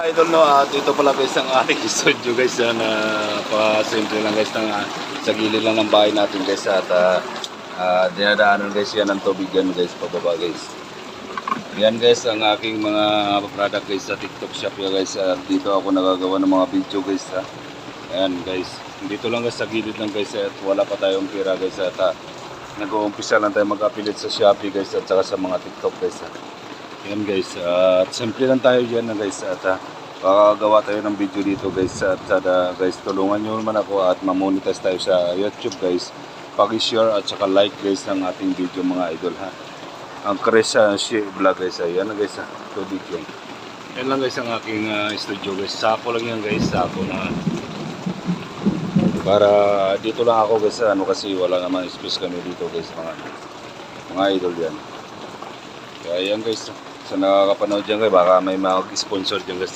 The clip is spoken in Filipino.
Idol no, at ito pala guys ang ating studio guys na pa-simple lang guys sa gilid lang ng bahay natin guys at dinadaanan guys yan ng tubig yan guys pababa guys. Yan guys ang aking mga product guys sa TikTok shop ya guys at dito ako nagagawa ng mga video guys ha. Ayan guys, dito lang guys sa gilid lang guys at wala pa tayong pira guys at nag-uumpisa lang tayo mag-affiliate sa Shopee guys at saka sa mga TikTok guys ha. Yan guys, at simple lang tayo dyan guys at gagawa tayo ng video dito guys at guys tulungan nyo naman ako at mamonetize tayo sa YouTube guys. Pag-share at saka like guys ng ating video mga idol ha. Ang Chris vlog guys ay yan guys ha, tubig yun. Yan lang guys ang aking studio guys, sako lang yan guys, sako na para dito lang ako guys ano kasi wala naman space kami dito guys mga idol yan. Kaya yan guys, sa nakakapanood dyan guys, baka may mag-sponsor dyan guys.